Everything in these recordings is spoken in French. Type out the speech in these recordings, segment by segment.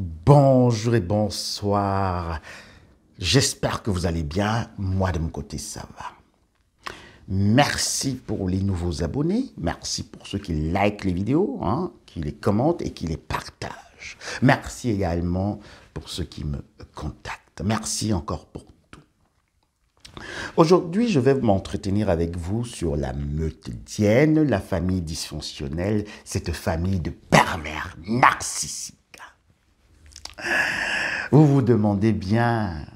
Bonjour et bonsoir. J'espère que vous allez bien. Moi, de mon côté, ça va. Merci pour les nouveaux abonnés. Merci pour ceux qui likent les vidéos, qui les commentent et qui les partagent. Merci également pour ceux qui me contactent. Merci encore pour tout. Aujourd'hui, je vais m'entretenir avec vous sur la meutedienne, la famille dysfonctionnelle, cette famille de pervers narcissiques. Vous vous demandez bien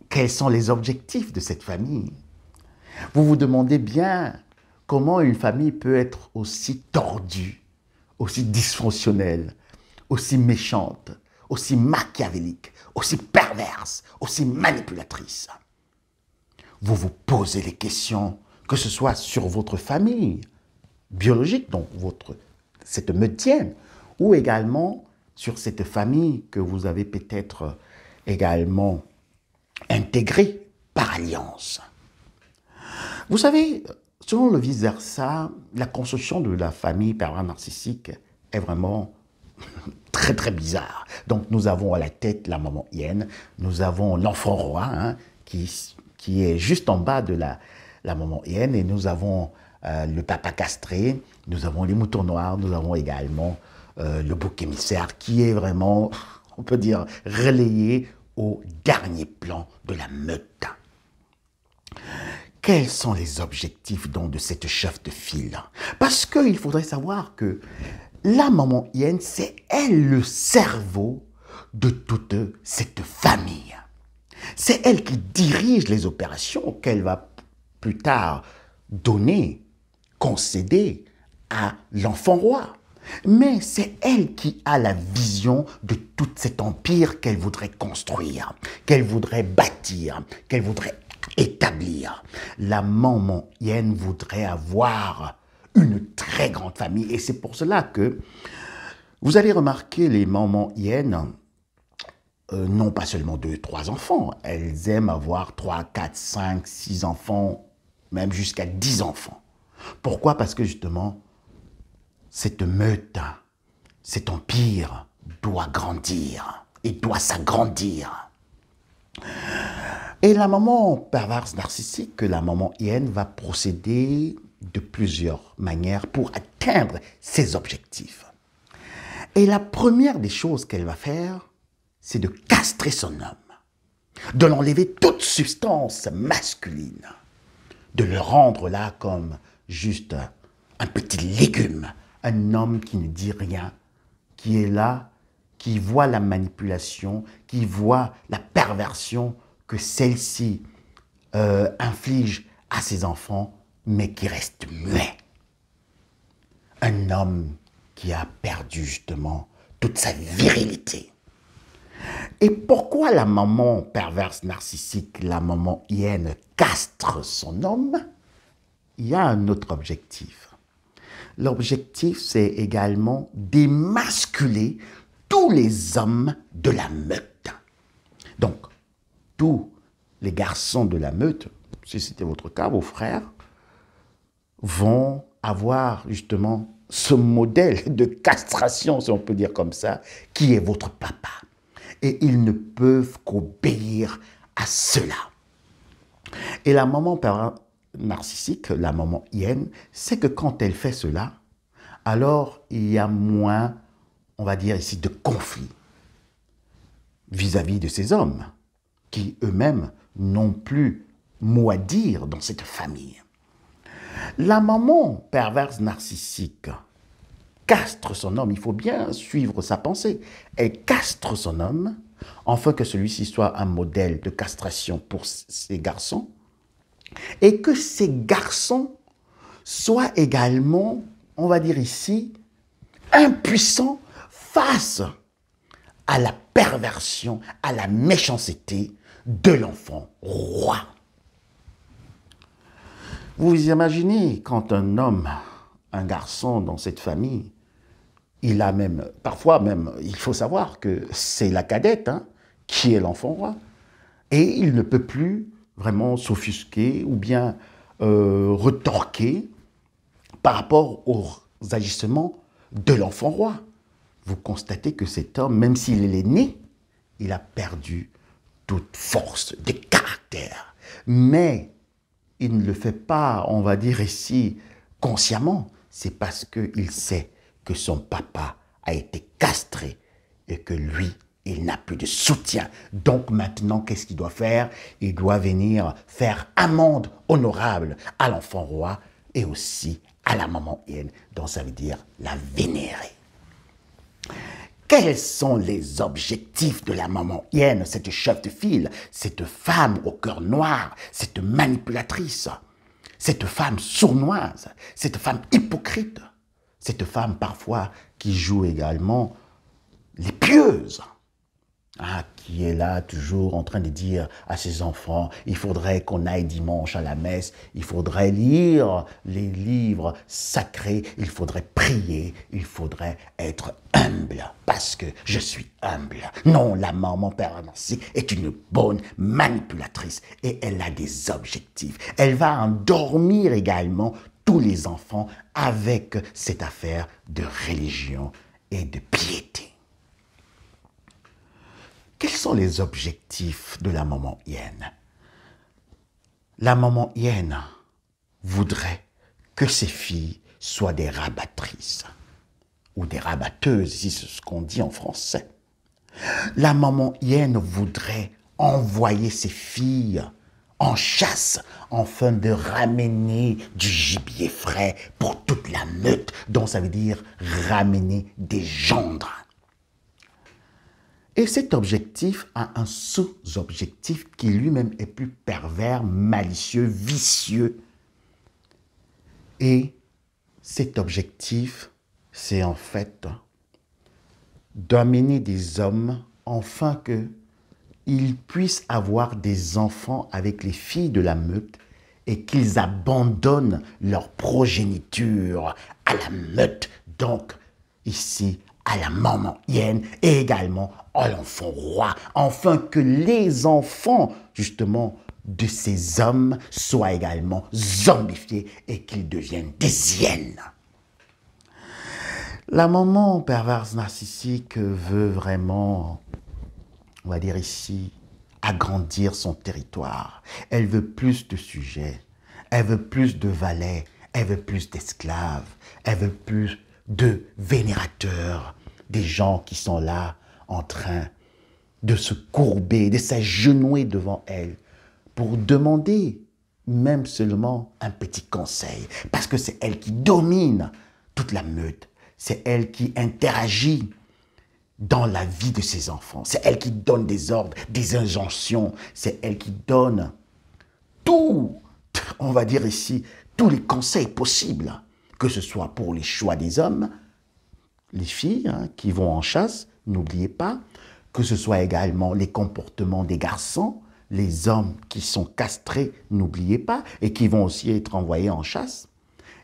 quels sont les objectifs de cette famille. Vous vous demandez bien comment une famille peut être aussi tordue, aussi dysfonctionnelle, aussi méchante, aussi machiavélique, aussi perverse, aussi manipulatrice. Vous vous posez les questions, que ce soit sur votre famille biologique, donc cette meutienne, ou également sur cette famille que vous avez peut-être également intégrée par alliance. Vous savez, selon le vice-versa, la construction de la famille pervers narcissique est vraiment très très bizarre. Donc nous avons à la tête la maman hyène, nous avons l'enfant roi qui est juste en bas de la maman hyène, et nous avons le papa castré, nous avons les moutons noirs, nous avons également le bouc émissaire qui est vraiment, on peut dire, relayé au dernier plan de la meute. Quels sont les objectifs donc de cette chef de file? Parce qu'il faudrait savoir que la maman hyène, c'est elle le cerveau de toute cette famille. C'est elle qui dirige les opérations qu'elle va plus tard donner, concéder à l'enfant roi. Mais c'est elle qui a la vision de tout cet empire qu'elle voudrait construire, qu'elle voudrait bâtir, qu'elle voudrait établir. La maman hyène voudrait avoir une très grande famille. Et c'est pour cela que vous allez remarquer les mamans hyènes n'ont pas seulement 2, 3 enfants. Elles aiment avoir 3, 4, 5, 6 enfants, même jusqu'à 10 enfants. Pourquoi? Parce que justement, cette meute, cet empire doit grandir et doit s'agrandir. Et la maman perverse narcissique, la maman hyène, va procéder de plusieurs manières pour atteindre ses objectifs. Et la première des choses qu'elle va faire, c'est de castrer son homme, de l'enlever toute substance masculine, de le rendre là comme juste un petit légume, un homme qui ne dit rien, qui est là, qui voit la manipulation, qui voit la perversion que celle-ci inflige à ses enfants, mais qui reste muet. Un homme qui a perdu justement toute sa virilité. Et pourquoi la maman perverse narcissique, la maman hyène, castre son homme? Il y a un autre objectif. L'objectif, c'est également d'émasculer tous les hommes de la meute. Donc, tous les garçons de la meute, si c'était votre cas, vos frères, vont avoir justement ce modèle de castration, si on peut dire comme ça, qui est votre papa. Et ils ne peuvent qu'obéir à cela. Et la maman narcissique, la maman hyène, c'est que quand elle fait cela, alors il y a moins, on va dire ici, de conflits vis-à-vis de ces hommes qui eux-mêmes n'ont plus mot à dire dans cette famille. La maman perverse narcissique castre son homme, il faut bien suivre sa pensée. Elle castre son homme afin que celui-ci soit un modèle de castration pour ses garçons et que ces garçons soient également, on va dire ici, impuissants face à la perversion, à la méchanceté de l'enfant roi. Vous imaginez quand un homme, un garçon dans cette famille, il a même, parfois même, il faut savoir que c'est la cadette qui est l'enfant roi. Et il ne peut plus vraiment s'offusquer ou bien retorquer par rapport aux agissements de l'enfant roi. vous constatez que cet homme, même s'il est l'aîné, il a perdu toute force de caractère. Mais il ne le fait pas, on va dire ici, consciemment. C'est parce qu'il sait que son papa a été castré et que lui, il n'a plus de soutien. Donc maintenant, qu'est-ce qu'il doit faire? Il doit venir faire amende honorable à l'enfant roi et aussi à la maman hyène, donc ça veut dire la vénérer. Quels sont les objectifs de la maman hyène, cette chef de file, cette femme au cœur noir, cette manipulatrice, cette femme sournoise, cette femme hypocrite, cette femme parfois qui joue également les pieuses, qui est là toujours en train de dire à ses enfants, il faudrait qu'on aille dimanche à la messe, il faudrait lire les livres sacrés, il faudrait prier, il faudrait être humble, parce que je suis humble. Non, la maman Père Narcissique est une bonne manipulatrice et elle a des objectifs. Elle va endormir également tous les enfants avec cette affaire de religion et de piété. Quels sont les objectifs de la maman hyène? La maman hyène voudrait que ses filles soient des rabattrices ou des rabatteuses, si c'est ce qu'on dit en français. La maman hyène voudrait envoyer ses filles en chasse afin de ramener du gibier frais pour toute la meute, donc ça veut dire ramener des gendres. Et cet objectif a un sous-objectif qui lui-même est plus pervers, malicieux, vicieux. Et cet objectif, c'est en fait d'amener des hommes afin qu'ils puissent avoir des enfants avec les filles de la meute et qu'ils abandonnent leur progéniture à la meute, donc ici à la maman hyène et également à l'enfant roi, afin que les enfants, justement, de ces hommes soient également zombifiés et qu'ils deviennent des hyènes. La maman perverse narcissique veut vraiment, on va dire ici, agrandir son territoire. Elle veut plus de sujets, elle veut plus de valets, elle veut plus d'esclaves, elle veut plus de vénérateurs, des gens qui sont là en train de se courber, de s'agenouiller devant elle pour demander même seulement un petit conseil. Parce que c'est elle qui domine toute la meute. C'est elle qui interagit dans la vie de ses enfants. C'est elle qui donne des ordres, des injonctions. C'est elle qui donne tout, on va dire ici, tous les conseils possibles, que ce soit pour les choix des hommes, les filles qui vont en chasse, n'oubliez pas, que ce soit également les comportements des garçons, les hommes qui sont castrés, n'oubliez pas, et qui vont aussi être envoyés en chasse,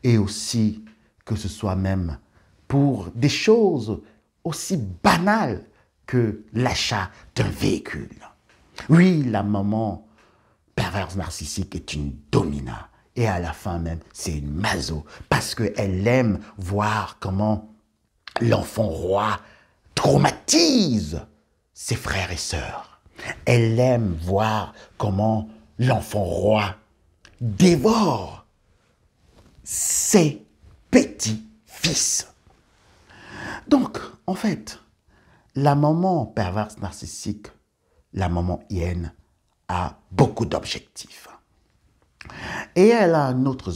et aussi que ce soit même pour des choses aussi banales que l'achat d'un véhicule. Oui, la maman perverse narcissique est une domina, et à la fin même, c'est une maso, parce qu'elle aime voir comment l'enfant roi traumatise ses frères et sœurs. Elle aime voir comment l'enfant roi dévore ses petits-fils. Donc, en fait, la maman perverse narcissique, la maman hyène, a beaucoup d'objectifs. Et elle a un autre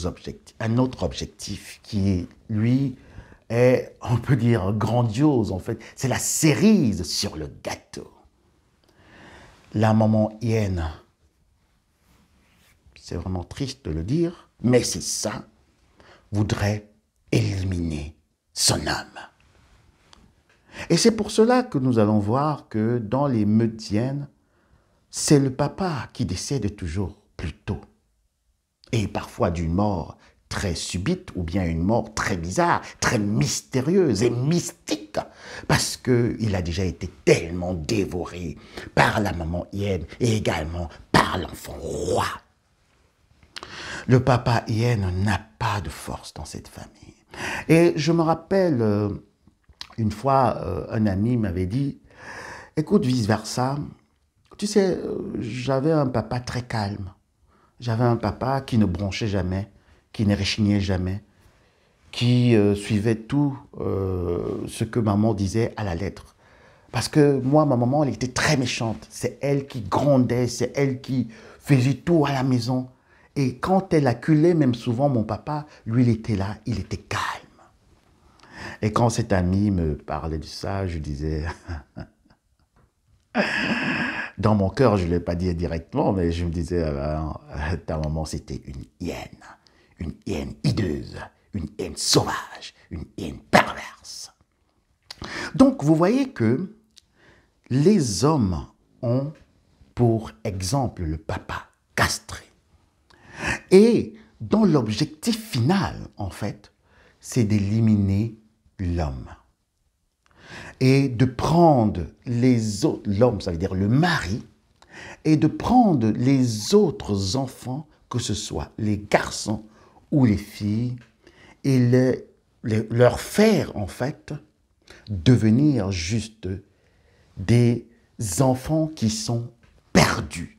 objectif qui, lui, est, on peut dire, grandiose, en fait. C'est la cerise sur le gâteau. La maman hyène, c'est vraiment triste de le dire, mais c'est ça, voudrait éliminer son âme. Et c'est pour cela que nous allons voir que dans les meutes hyènes, c'est le papa qui décède toujours plus tôt. Et parfois d'une mort très subite ou bien une mort très bizarre, très mystérieuse et mystique, parce qu'il a déjà été tellement dévoré par la maman hyène et également par l'enfant roi. Le papa hyène n'a pas de force dans cette famille. Et je me rappelle Une fois, un ami m'avait dit, écoute, vice-versa, tu sais, j'avais un papa très calme. J'avais un papa qui ne bronchait jamais, qui ne réchignait jamais, qui suivait tout ce que maman disait à la lettre. Parce que moi, ma maman, elle était très méchante. C'est elle qui grondait, c'est elle qui faisait tout à la maison. Et quand elle acculait, même souvent, mon papa, lui, il était là, il était calme. Et quand cet ami me parlait de ça, je disais, dans mon cœur, je ne l'ai pas dit directement, mais je me disais, ta maman, c'était une hyène hideuse, une hyène sauvage, une hyène perverse. Donc, vous voyez que les hommes ont, pour exemple, le papa castré. Et dans l'objectif final, en fait, c'est d'éliminer l'homme. Et de prendre les autres, l'homme, ça veut dire le mari, et de prendre les autres enfants, que ce soit les garçons ou les filles, et leur faire, en fait, devenir juste des enfants qui sont perdus,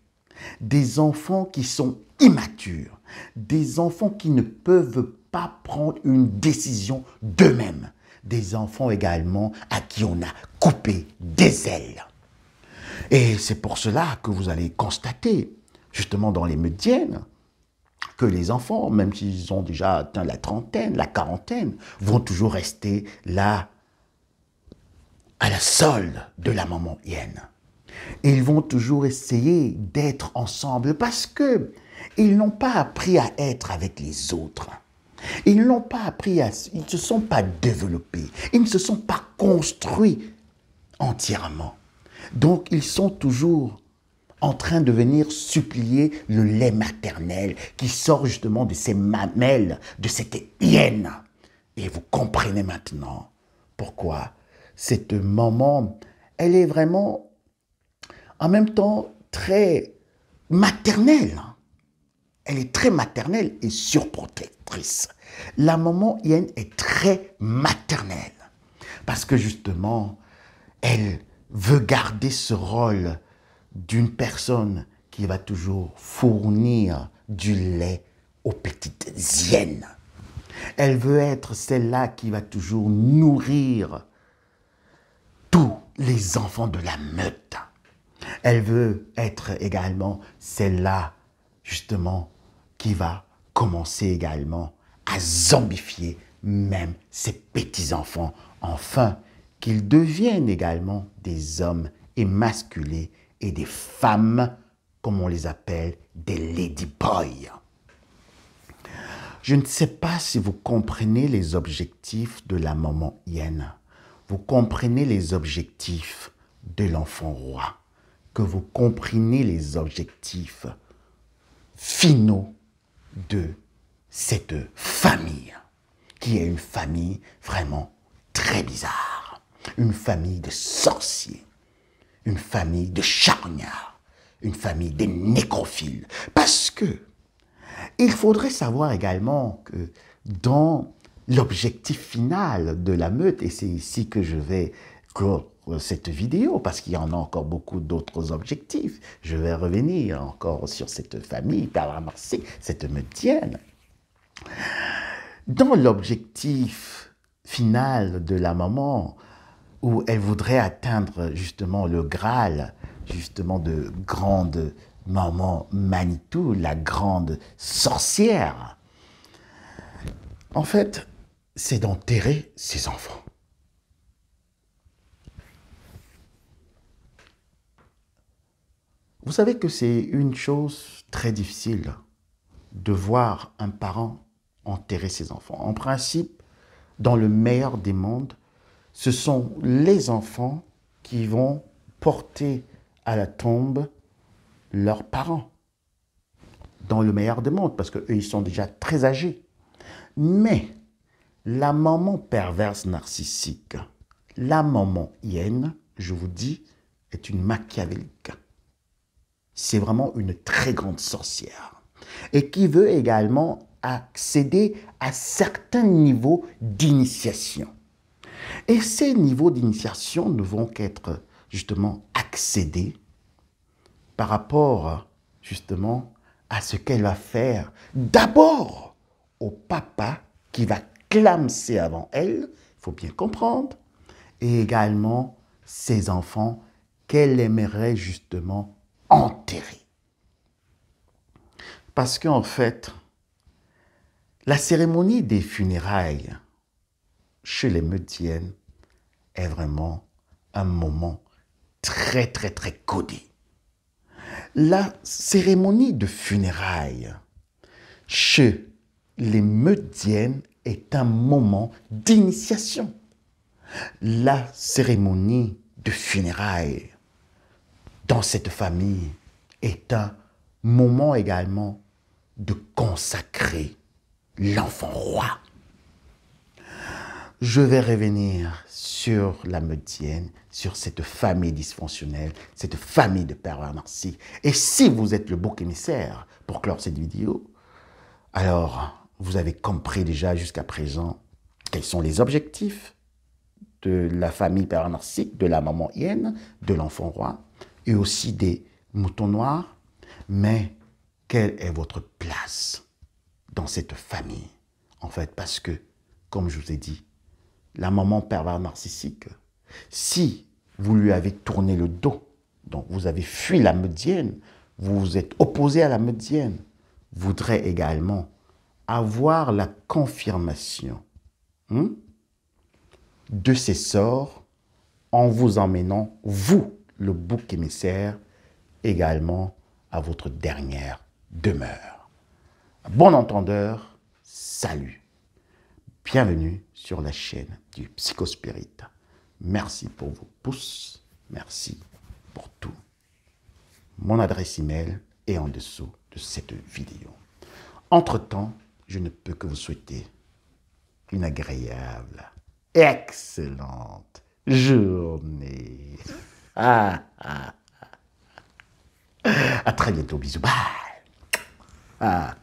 des enfants qui sont immatures, des enfants qui ne peuvent pas prendre une décision d'eux-mêmes, des enfants également à qui on a coupé des ailes. Et c'est pour cela que vous allez constater, justement dans les Médiennes, que les enfants, même s'ils ont déjà atteint la trentaine, la quarantaine, vont toujours rester là, à la solde de la maman hyène. Et ils vont toujours essayer d'être ensemble parce que ils n'ont pas appris à être avec les autres. Ils n'ont pas appris ils ne se sont pas développés. Ils ne se sont pas construits entièrement. Donc, ils sont toujours en train de venir supplier le lait maternel qui sort justement de ces mamelles, de cette hyène. Et vous comprenez maintenant pourquoi cette maman, elle est vraiment en même temps très maternelle. Elle est très maternelle et surprotectrice. La maman hyène est très maternelle parce que justement, elle veut garder ce rôle d'une personne qui va toujours fournir du lait aux petites hyènes. Elle veut être celle-là qui va toujours nourrir tous les enfants de la meute. Elle veut être également celle-là, justement, qui va commencer également à zombifier même ses petits-enfants, afin qu'ils deviennent également des hommes émasculés et des femmes, comme on les appelle, des ladyboys. Je ne sais pas si vous comprenez les objectifs de la maman hyène. Vous comprenez les objectifs de l'enfant roi. Que vous comprenez les objectifs finaux de cette famille, qui est une famille vraiment très bizarre. Une famille de sorciers, une famille de charognards, une famille de nécrophiles. Parce que il faudrait savoir également que dans l'objectif final de la meute, et c'est ici que je vais clore cette vidéo, parce qu'il y en a encore beaucoup d'autres objectifs, je vais revenir encore sur cette famille pervertie, cette meutienne. Dans l'objectif final de la maman, où elle voudrait atteindre justement le Graal, justement de grande maman Manitou, la grande sorcière, en fait, c'est d'enterrer ses enfants. Vous savez que c'est une chose très difficile de voir un parent enterrer ses enfants. En principe, dans le meilleur des mondes, ce sont les enfants qui vont porter à la tombe leurs parents. Dans le meilleur des mondes, parce qu'eux, ils sont déjà très âgés. Mais la maman perverse narcissique, la maman hyène, je vous dis, est une machiavélique. C'est vraiment une très grande sorcière. Et qui veut également accéder à certains niveaux d'initiation. Et ces niveaux d'initiation ne vont qu'être justement accédés par rapport justement à ce qu'elle va faire d'abord au papa qui va clamser avant elle, il faut bien comprendre, et également ses enfants qu'elle aimerait justement enterrer. Parce qu'en fait, la cérémonie des funérailles chez les Médiennes est vraiment un moment très, très, très codé. La cérémonie de funérailles chez les Médiennes est un moment d'initiation. La cérémonie de funérailles dans cette famille est un moment également de consacrer l'enfant roi. Je vais revenir sur la Médienne, sur cette famille dysfonctionnelle, cette famille de pervers narcissiques. Et si vous êtes le bouc émissaire pour clore cette vidéo, alors vous avez compris déjà jusqu'à présent quels sont les objectifs de la famille pervers narcissique, de la maman hyène, de l'enfant roi, et aussi des moutons noirs. Mais quelle est votre place dans cette famille? En fait, parce que, comme je vous ai dit, la maman pervers narcissique, si vous lui avez tourné le dos, donc vous avez fui la Médienne, vous vous êtes opposé à la Médienne, voudrait également avoir la confirmation de ses sorts en vous emmenant, vous, le bouc émissaire, également à votre dernière demeure. Bon entendeur, salut. Bienvenue sur la chaîne du Psychospirit. Merci pour vos pouces, merci pour tout. Mon adresse email est en dessous de cette vidéo. Entre-temps, je ne peux que vous souhaiter une agréable, excellente journée. À très bientôt, bisous, bye.